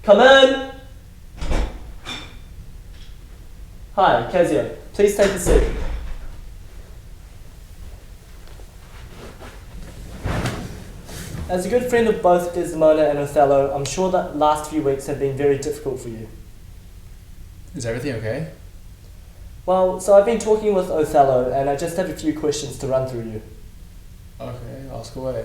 Come in! Hi, Kezia. Please take a seat. As a good friend of both Desdemona and Othello, I'm sure that last few weeks have been very difficult for you. Is everything okay? Well, so I've been talking with Othello and I just have a few questions to run through you. Okay, ask away.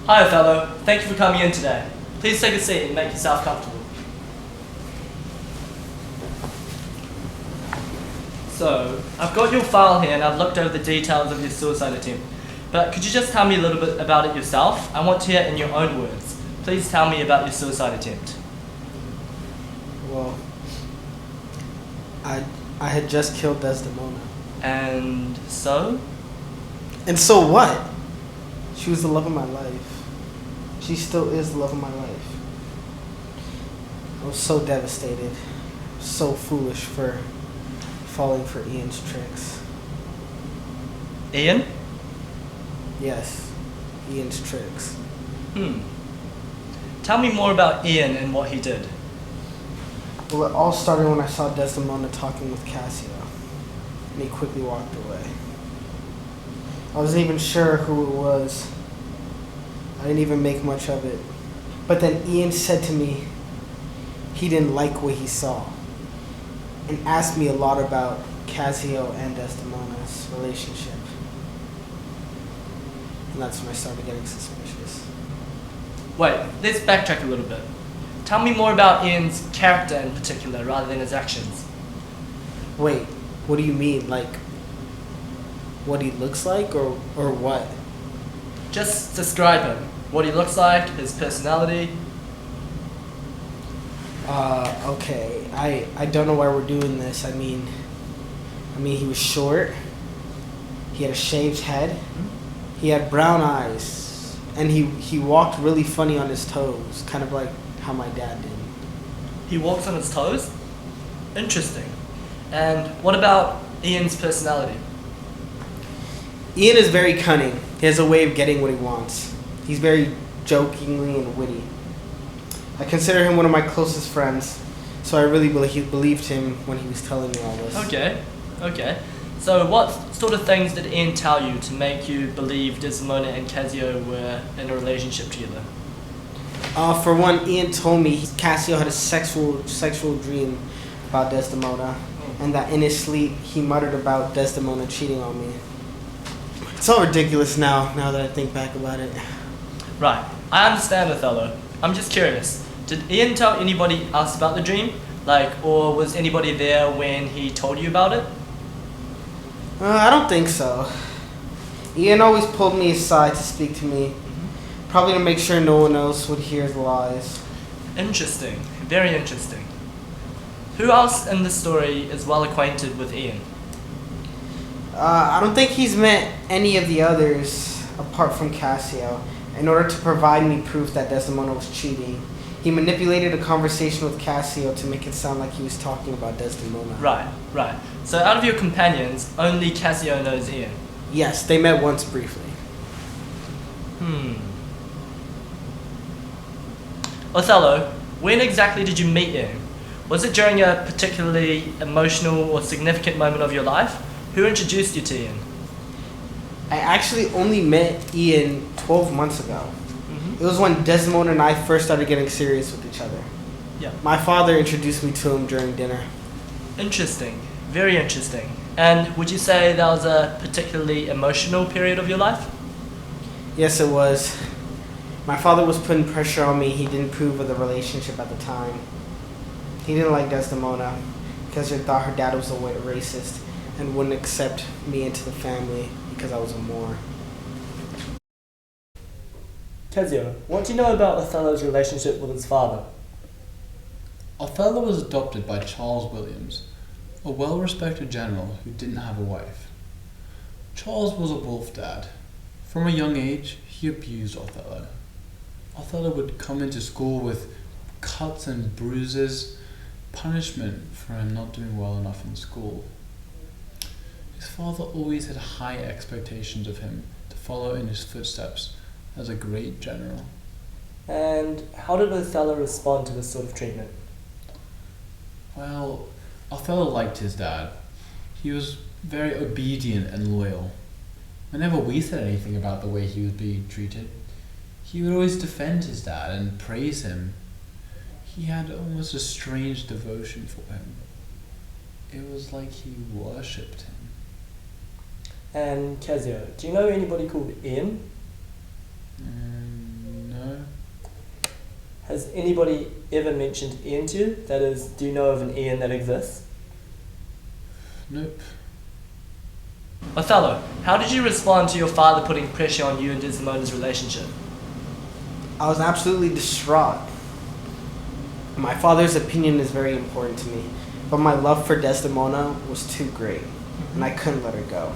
Hi Othello, thank you for coming in today. Please take a seat and make yourself comfortable. So, I've got your file here and I've looked over the details of your suicide attempt. But could you just tell me a little bit about it yourself? I want to hear it in your own words. Please tell me about your suicide attempt. Well, I had just killed Desdemona. And so? And so what? She was the love of my life. She still is the love of my life. I was so devastated, so foolish for falling for Ian's tricks. Ian? Yes, Ian's tricks. Tell me more about Ian and what he did. Well, it all started when I saw Desdemona talking with Cassio, and he quickly walked away. I wasn't even sure who it was. I didn't even make much of it. But then Ian said to me he didn't like what he saw, and asked me a lot about Cassio and Desdemona's relationship. And that's when I started getting suspicious. Wait, let's backtrack a little bit. Tell me more about Ian's character in particular rather than his actions. Wait, what do you mean? Like, what he looks like or what? Just describe him. What he looks like, his personality. Okay. I don't know why we're doing this. I mean, he was short. He had a shaved head. He had brown eyes. And he walked really funny on his toes, kind of like how my dad did. He walks on his toes? Interesting. And what about Ian's personality? Ian is very cunning. He has a way of getting what he wants. He's very jokingly and witty. I consider him one of my closest friends, so I really believed him when he was telling me all this. Okay. So what sort of things did Ian tell you to make you believe Desdemona and Cassio were in a relationship together? For one, Ian told me Cassio had a sexual dream about Desdemona, and that in his sleep he muttered about Desdemona cheating on me. It's all ridiculous now that I think back about it. Right, I understand Othello. I'm just curious. Did Ian tell anybody else about the dream? Or was anybody there when he told you about it? I don't think so. Ian always pulled me aside to speak to me, probably to make sure no one else would hear the lies. Interesting, very interesting. Who else in the story is well acquainted with Ian? I don't think he's met any of the others apart from Cassio. In order to provide me proof that Desdemona was cheating, he manipulated a conversation with Cassio to make it sound like he was talking about Desdemona. Right. So out of your companions, only Cassio knows Ian? Yes, they met once briefly. Othello, when exactly did you meet Ian? Was it during a particularly emotional or significant moment of your life? Who introduced you to Ian? I actually only met Ian 12 months ago. It was when Desdemona and I first started getting serious with each other. Yeah. My father introduced me to him during dinner. Interesting. Very interesting. And would you say that was a particularly emotional period of your life? Yes, it was. My father was putting pressure on me. He didn't approve of the relationship at the time. He didn't like Desdemona because he thought her dad was a racist and wouldn't accept me into the family because I was a Moor. Kezia, what do you know about Othello's relationship with his father? Othello was adopted by Charles Williams, a well-respected general who didn't have a wife. Charles was a wolf dad. From a young age, he abused Othello. Othello would come into school with cuts and bruises, punishment for him not doing well enough in school. His father always had high expectations of him to follow in his footsteps as a great general. And how did Othello respond to this sort of treatment? Well, Othello liked his dad. He was very obedient and loyal. Whenever we said anything about the way he was being treated, he would always defend his dad and praise him. He had almost a strange devotion for him. It was like he worshipped him. And Casio, do you know anybody called Ian? No. Has anybody ever mentioned Ian to you? That is, do you know of an Ian that exists? Nope. Othello, how did you respond to your father putting pressure on you and Desdemona's relationship? I was absolutely distraught. My father's opinion is very important to me, but my love for Desdemona was too great, and I couldn't let her go.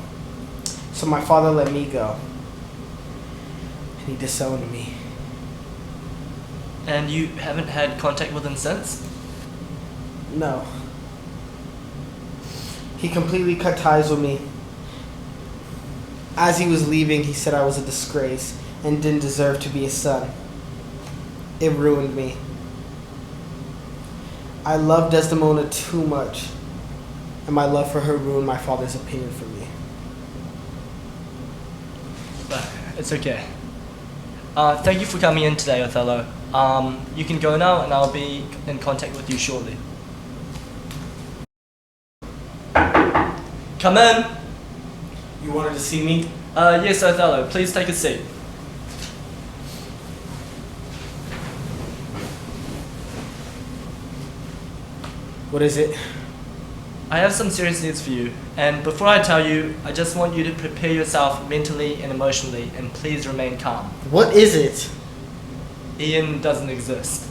So my father let me go, and he disowned me. And you haven't had contact with him since? No. He completely cut ties with me. As he was leaving, he said I was a disgrace and didn't deserve to be his son. It ruined me. I loved Desdemona too much, and my love for her ruined my father's opinion for me. But it's okay. Thank you for coming in today, Othello. You can go now, and I'll be in contact with you shortly. Come in. You wanted to see me? Yes, Othello. Please take a seat. What is it? I have some serious news for you, and before I tell you, I just want you to prepare yourself mentally and emotionally, and please remain calm. What is it? Ian doesn't exist.